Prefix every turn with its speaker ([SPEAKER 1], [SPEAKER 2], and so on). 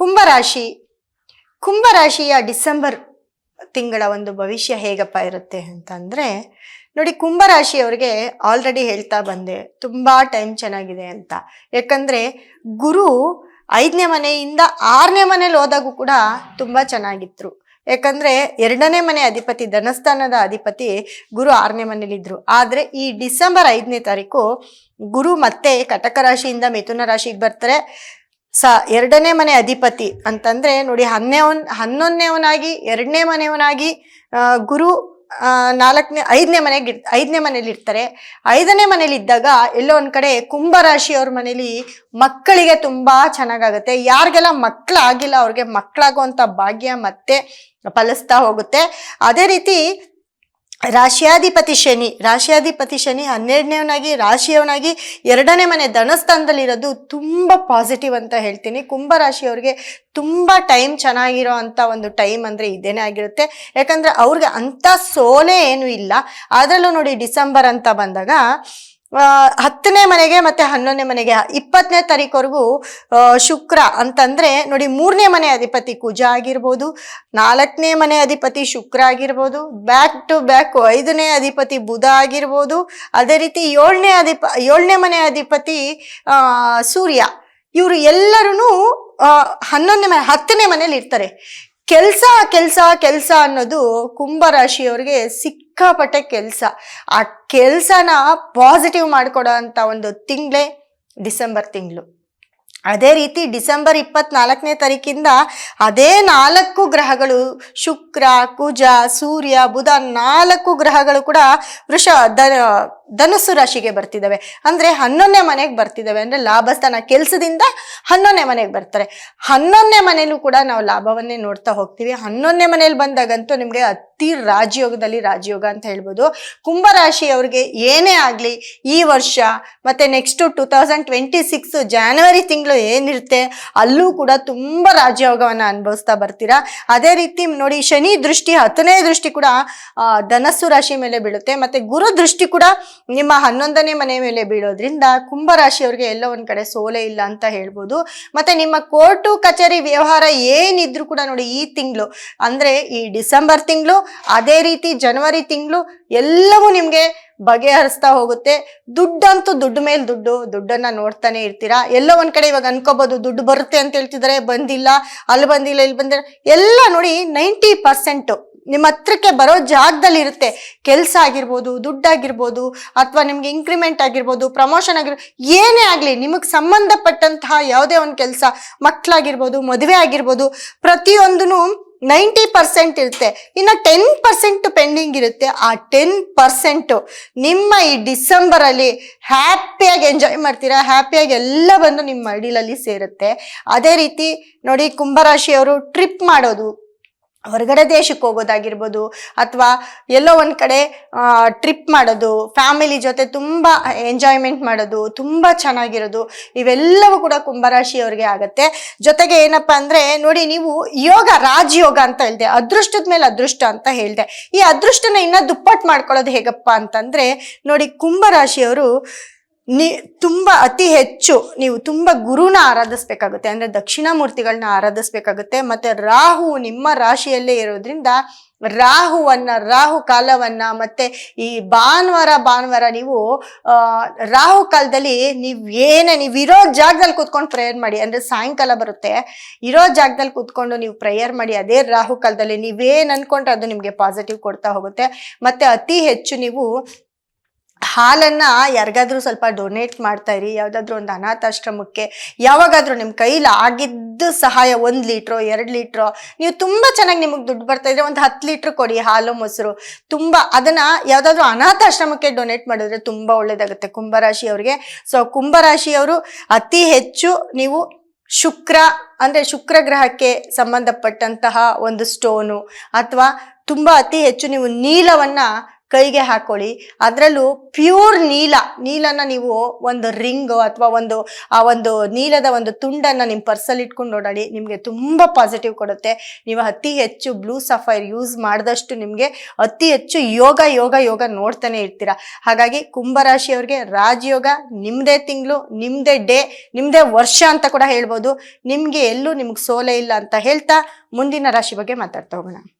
[SPEAKER 1] ಕುಂಭರಾಶಿ. ಕುಂಭರಾಶಿಯ ಡಿಸೆಂಬರ್ ತಿಂಗಳ ಒಂದು ಭವಿಷ್ಯ ಹೇಗಪ್ಪ ಇರುತ್ತೆ ಅಂತಂದ್ರೆ ನೋಡಿ, ಕುಂಭರಾಶಿಯವರಿಗೆ ಆಲ್ರೆಡಿ ಹೇಳ್ತಾ ಬಂದೆ ತುಂಬಾ ಟೈಮ್ ಚೆನ್ನಾಗಿದೆ ಅಂತ. ಯಾಕಂದ್ರೆ ಗುರು 5ನೇ ಮನೆಯಿಂದ 6ನೇ ಮನೇಲಿ ಹೋದಾಗೂ ಕೂಡ ತುಂಬಾ ಚೆನ್ನಾಗಿದ್ರು. ಯಾಕಂದ್ರೆ 2ನೇ ಮನೆ ಅಧಿಪತಿ, ಧನಸ್ಥಾನದ ಅಧಿಪತಿ ಗುರು 6ನೇ ಮನೇಲಿದ್ರು. ಆದ್ರೆ ಈ ಡಿಸೆಂಬರ್ 5ನೇ ತಾರೀಕು ಗುರು ಮತ್ತೆ ಕಟಕ ರಾಶಿಯಿಂದ ಮಿಥುನ ರಾಶಿಗೆ ಬರ್ತಾರೆ. 2ನೇ ಮನೆ ಅಧಿಪತಿ ಅಂತಂದ್ರೆ ನೋಡಿ, 11ನೇವನಾಗಿ 2ನೇ ಮನೆಯವನಾಗಿ ಗುರು 5ನೇ ಮನೇಲಿ ಇರ್ತಾರೆ. 5ನೇ ಮನೇಲಿ ಇದ್ದಾಗ ಎಲ್ಲೋ ಒಂದ್ ಕಡೆ ಕುಂಭರಾಶಿಯವ್ರ ಮನೇಲಿ ಮಕ್ಕಳಿಗೆ ತುಂಬಾ ಚೆನ್ನಾಗಾಗುತ್ತೆ. ಯಾರಿಗೆಲ್ಲ ಮಕ್ಕಳಾಗಿಲ್ಲ ಅವ್ರಿಗೆ ಮಕ್ಕಳಾಗುವಂತ ಭಾಗ್ಯ ಮತ್ತೆ ಫಲಿಸ್ತಾ ಹೋಗುತ್ತೆ. ಅದೇ ರೀತಿ ರಾಶಿಯಾಧಿಪತಿ ಶನಿ 12ನೇವನಾಗಿ ರಾಶಿಯವನಾಗಿ 2ನೇ ಮನೆ ಧನಸ್ಥಾನದಲ್ಲಿ ಇರೋದು ತುಂಬಾ ಪಾಸಿಟಿವ್ ಅಂತ ಹೇಳ್ತೀನಿ. ಕುಂಭರಾಶಿಯವ್ರಿಗೆ ತುಂಬಾ ಟೈಮ್ ಚೆನ್ನಾಗಿರೋ ಅಂತ ಒಂದು ಟೈಮ್ ಅಂದ್ರೆ ಇದೇನೇ ಆಗಿರುತ್ತೆ. ಯಾಕಂದ್ರೆ ಅವ್ರಿಗೆ ಅಂತ ಸೋಲೆ ಏನು ಇಲ್ಲ. ಅದರಲ್ಲೂ ನೋಡಿ, ಡಿಸೆಂಬರ್ ಅಂತ ಬಂದಾಗ 10ನೇ ಮನೆಗೆ ಮತ್ತೆ 11ನೇ ಮನೆಗೆ 20ನೇ ತಾರೀಕವರೆಗೂ ಶುಕ್ರ ಅಂತಂದ್ರೆ ನೋಡಿ, 3ನೇ ಮನೆ ಅಧಿಪತಿ ಕುಜ ಆಗಿರ್ಬೋದು, 4ನೇ ಮನೆ ಅಧಿಪತಿ ಶುಕ್ರ ಆಗಿರ್ಬೋದು, ಬ್ಯಾಕ್ ಟು ಬ್ಯಾಕ್ 5ನೇ ಅಧಿಪತಿ ಬುಧ ಆಗಿರ್ಬೋದು, ಅದೇ ರೀತಿ 7ನೇ ಮನೆ ಅಧಿಪತಿ ಸೂರ್ಯ. ಇವರು ಎಲ್ಲರೂ 10ನೇ ಮನೇಲಿ ಇರ್ತಾರೆ. ಕೆಲ್ಸ ಅನ್ನೋದು ಕುಂಭರಾಶಿಯವರಿಗೆ ಸಿಕ್ಕಾಪಟ್ಟೆ ಕೆಲಸ. ಆ ಕೆಲಸನ ಪಾಸಿಟಿವ್ ಮಾಡ್ಕೊಡೋ ಅಂತ ಒಂದು ತಿಂಗಳೇ ಡಿಸೆಂಬರ್ ತಿಂಗಳು. ಅದೇ ರೀತಿ ಡಿಸೆಂಬರ್ 24ನೇ ತಾರೀಕಿಂದ ಅದೇ 4 ಗ್ರಹಗಳು ಶುಕ್ರ, ಕುಜ, ಸೂರ್ಯ, ಬುಧ 4 ಗ್ರಹಗಳು ಕೂಡ ಧನುಸ್ಸು ರಾಶಿಗೆ ಬರ್ತಿದ್ದಾವೆ. ಅಂದ್ರೆ 11ನೇ ಮನೆಗೆ ಬರ್ತಿದ್ದಾವೆ. ಅಂದ್ರೆ ಲಾಭಸ್ಥಾನ, ಕೆಲಸದಿಂದ 11ನೇ ಮನೆಗೆ ಬರ್ತಾರೆ. 11ನೇ ಮನೇಲೂ ಕೂಡ ನಾವು ಲಾಭವನ್ನೇ ನೋಡ್ತಾ ಹೋಗ್ತೀವಿ. 11ನೇ ಮನೇಲಿ ಬಂದಾಗಂತೂ ನಿಮ್ಗೆ ಅತಿ ರಾಜಯೋಗ ಅಂತ ಹೇಳ್ಬೋದು. ಕುಂಭರಾಶಿಯವ್ರಿಗೆ ಏನೇ ಆಗ್ಲಿ ಈ ವರ್ಷ ಮತ್ತೆ ನೆಕ್ಸ್ಟ್ 2026 ಜಾನ್ವರಿ ತಿಂಗಳು ಏನಿರುತ್ತೆ ಅಲ್ಲೂ ಕೂಡ ತುಂಬಾ ರಾಜಯೋಗವನ್ನ ಅನುಭವಿಸ್ತಾ ಬರ್ತೀರಾ. ಅದೇ ರೀತಿ ನೋಡಿ, ಶನಿ ದೃಷ್ಟಿ 10ನೇ ದೃಷ್ಟಿ ಕೂಡ ಧನಸ್ಸು ರಾಶಿ ಮೇಲೆ ಬೀಳುತ್ತೆ. ಮತ್ತೆ ಗುರು ದೃಷ್ಟಿ ಕೂಡ ನಿಮ್ಮ 11ನೇ ಮನೆ ಮೇಲೆ ಬೀಳೋದ್ರಿಂದ ಕುಂಭರಾಶಿಯವ್ರಿಗೆ ಎಲ್ಲೋ ಒಂದ್ ಕಡೆ ಸೋಲೆ ಇಲ್ಲ ಅಂತ ಹೇಳ್ಬೋದು. ಮತ್ತೆ ನಿಮ್ಮ ಕೋರ್ಟು ಕಚೇರಿ ವ್ಯವಹಾರ ಏನಿದ್ರು ಕೂಡ ನೋಡಿ, ಈ ತಿಂಗಳು ಅಂದ್ರೆ ಈ ಡಿಸೆಂಬರ್ ತಿಂಗಳು, ಅದೇ ರೀತಿ ಜನವರಿ ತಿಂಗಳು ಎಲ್ಲವೂ ನಿಮ್ಗೆ ಬಗೆಹರಿಸ್ತಾ ಹೋಗುತ್ತೆ. ದುಡ್ಡಂತೂ ದುಡ್ಡು ಮೇಲೆ ದುಡ್ಡನ್ನ ನೋಡ್ತಾನೆ ಇರ್ತೀರಾ. ಎಲ್ಲೋ ಒಂದ್ ಕಡೆ ಇವಾಗ ಅನ್ಕೋಬಹುದು ದುಡ್ಡು ಬರುತ್ತೆ ಅಂತ ಹೇಳ್ತಿದ್ದಾರೆ, ಬಂದಿಲ್ಲ, ಅಲ್ಲಿ ಬಂದಿಲ್ಲ, ಇಲ್ಲಿ ಬಂದಿಲ್ಲ. ಎಲ್ಲ ನೋಡಿ 90% ನಿಮ್ಮ ಹತ್ರಕ್ಕೆ ಬರೋ ಜಾಗದಲ್ಲಿ ಇರುತ್ತೆ. ಕೆಲಸ ಆಗಿರ್ಬೋದು, ದುಡ್ಡಾಗಿರ್ಬೋದು, ಅಥವಾ ನಿಮ್ಗೆ ಇನ್ಕ್ರಿಮೆಂಟ್ ಆಗಿರ್ಬೋದು, ಪ್ರಮೋಷನ್ ಆಗಿರ್ಬೋದು, ಏನೇ ಆಗ್ಲಿ ನಿಮಗ್ ಸಂಬಂಧಪಟ್ಟಂತಹ ಯಾವುದೇ ಒಂದು ಕೆಲಸ, ಮಕ್ಕಳಾಗಿರ್ಬೋದು, ಮದುವೆ ಆಗಿರ್ಬೋದು, ಪ್ರತಿಯೊಂದೂ 90% ಇರುತ್ತೆ. ಇನ್ನು 10% ಪೆಂಡಿಂಗ್ ಇರುತ್ತೆ. ಆ 10% ನಿಮ್ಮ ಈ ಡಿಸೆಂಬರ್ ಅಲ್ಲಿ ಹ್ಯಾಪಿಯಾಗಿ ಎಂಜಾಯ್ ಮಾಡ್ತೀರಾ. ಹ್ಯಾಪಿಯಾಗಿ ಎಲ್ಲ ಬಂದು ನಿಮ್ಮ ಮಡಿಲಲ್ಲಿ ಸೇರುತ್ತೆ. ಅದೇ ರೀತಿ ನೋಡಿ, ಕುಂಭರಾಶಿಯವರು ಟ್ರಿಪ್ ಮಾಡೋದು, ಹೊರಗಡೆ ದೇಶಕ್ಕೆ ಹೋಗೋದಾಗಿರ್ಬೋದು, ಅಥವಾ ಎಲ್ಲೋ ಒಂದ್ ಕಡೆ ಟ್ರಿಪ್ ಮಾಡೋದು, ಫ್ಯಾಮಿಲಿ ಜೊತೆ ತುಂಬಾ ಎಂಜಾಯ್ಮೆಂಟ್ ಮಾಡೋದು, ತುಂಬಾ ಚೆನ್ನಾಗಿರೋದು, ಇವೆಲ್ಲವೂ ಕೂಡ ಕುಂಭರಾಶಿಯವ್ರಿಗೆ ಆಗತ್ತೆ. ಜೊತೆಗೆ ಏನಪ್ಪಾ ಅಂದ್ರೆ ನೋಡಿ, ನೀವು ರಾಜಯೋಗ ಅಂತ ಹೇಳ್ದೆ, ಅದೃಷ್ಟದ ಮೇಲೆ ಅದೃಷ್ಟ ಅಂತ ಹೇಳ್ದೆ. ಈ ಅದೃಷ್ಟನ ಇನ್ನ ದುಪ್ಪಟ್ಟು ಮಾಡ್ಕೊಳ್ಳೋದು ಹೇಗಪ್ಪ ಅಂತಂದ್ರೆ ನೋಡಿ, ಕುಂಭರಾಶಿಯವರು ತುಂಬಾ ಅತಿ ಹೆಚ್ಚು ನೀವು ತುಂಬಾ ಗುರುನ ಆರಾಧಿಸ್ಬೇಕಾಗುತ್ತೆ. ಅಂದ್ರೆ ದಕ್ಷಿಣ ಮೂರ್ತಿಗಳನ್ನ ಆರಾಧಿಸ್ಬೇಕಾಗುತ್ತೆ. ಮತ್ತೆ ರಾಹು ನಿಮ್ಮ ರಾಶಿಯಲ್ಲೇ ಇರೋದ್ರಿಂದ ರಾಹು ಕಾಲವನ್ನ ಮತ್ತೆ ಈ ಭಾನುವಾರ ನೀವು ರಾಹು ಕಾಲದಲ್ಲಿ ನೀವು ಇರೋ ಜಾಗದಲ್ಲಿ ಕೂತ್ಕೊಂಡು ಪ್ರೇಯರ್ ಮಾಡಿ. ಅಂದ್ರೆ ಸಾಯಂಕಾಲ ಬರುತ್ತೆ, ಇರೋ ಜಾಗದಲ್ಲಿ ಕೂತ್ಕೊಂಡು ನೀವು ಪ್ರೇಯರ್ ಮಾಡಿ. ಅದೇ ರಾಹು ಕಾಲದಲ್ಲಿ ನೀವೇನ್ ಅನ್ಕೊಂಡ್ರೆ ಅದು ನಿಮ್ಗೆ ಪಾಸಿಟಿವ್ ಕೊಡ್ತಾ ಹೋಗುತ್ತೆ. ಮತ್ತೆ ಅತಿ ಹೆಚ್ಚು ನೀವು ಹಾಲನ್ನ ಯಾರಿಗಾದ್ರೂ ಸ್ವಲ್ಪ ಡೊನೇಟ್ ಮಾಡ್ತಾ ಇರಿ. ಯಾವ್ದಾದ್ರು ಒಂದು ಅನಾಥಾಶ್ರಮಕ್ಕೆ ಯಾವಾಗಾದ್ರೂ ನಿಮ್ ಕೈಲಿ ಆಗಿದ್ದು ಸಹಾಯ, 1 ಲೀಟ್ರೋ 2 ಲೀಟ್ರೋ, ನೀವು ತುಂಬಾ ಚೆನ್ನಾಗಿ ನಿಮಗ್ ದುಡ್ಡು ಬರ್ತಾ ಇದ್ರೆ ಒಂದು 10 ಲೀಟ್ರ್ ಕೊಡಿ, ಹಾಲು ಮೊಸರು. ತುಂಬಾ ಅದನ್ನ ಯಾವ್ದಾದ್ರು ಅನಾಥಾಶ್ರಮಕ್ಕೆ ಡೊನೇಟ್ ಮಾಡಿದ್ರೆ ತುಂಬಾ ಒಳ್ಳೇದಾಗುತ್ತೆ ಕುಂಭರಾಶಿಯವ್ರಿಗೆ. ಸೊ ಕುಂಭರಾಶಿಯವರು ಅತಿ ಹೆಚ್ಚು ನೀವು ಶುಕ್ರ ಗ್ರಹಕ್ಕೆ ಸಂಬಂಧಪಟ್ಟಂತಹ ಒಂದು ಸ್ಟೋನು, ಅಥವಾ ತುಂಬಾ ಅತಿ ಹೆಚ್ಚು ನೀವು ನೀಲವನ್ನ ಕೈಗೆ ಹಾಕೊಳ್ಳಿ. ಅದರಲ್ಲೂ ಪ್ಯೂರ್ ನೀಲನ ನೀವು ಒಂದು ರಿಂಗ್ ಅಥವಾ ಆ ಒಂದು ನೀಲದ ಒಂದು ತುಂಡನ್ನ ನಿಮ್ಮ ಪರ್ಸಲ್ಲಿ ಇಟ್ಕೊಂಡು ಓಡಾಡಿ, ನಿಮಗೆ ತುಂಬಾ ಪಾಸಿಟಿವ್ ಕೊಡುತ್ತೆ. ನೀವು ಅತಿ ಹೆಚ್ಚು ಬ್ಲೂ ಸಫೈರ್ ಯೂಸ್ ಮಾಡಿದಷ್ಟು ನಿಮಗೆ ಅತಿ ಹೆಚ್ಚು ಯೋಗ ಯೋಗ ಯೋಗ ನೋಡ್ತಾನೆ ಇರ್ತೀರಾ. ಹಾಗಾಗಿ ಕುಂಭರಾಶಿಯವ್ರಿಗೆ ರಾಜಯೋಗ, ನಿಮ್ದೇ ತಿಂಗಳು, ನಿಮ್ದೇ ಡೇ, ನಿಮ್ದೇ ವರ್ಷ ಅಂತ ಕೂಡ ಹೇಳ್ಬೋದು. ನಿಮ್ಗೆ ಎಲ್ಲೂ ನಿಮ್ಗೆ ಸೋಲೆ ಇಲ್ಲ ಅಂತ ಹೇಳ್ತಾ ಮುಂದಿನ ರಾಶಿ ಬಗ್ಗೆ ಮಾತಾಡ್ತಾ ಹೋಗೋಣ.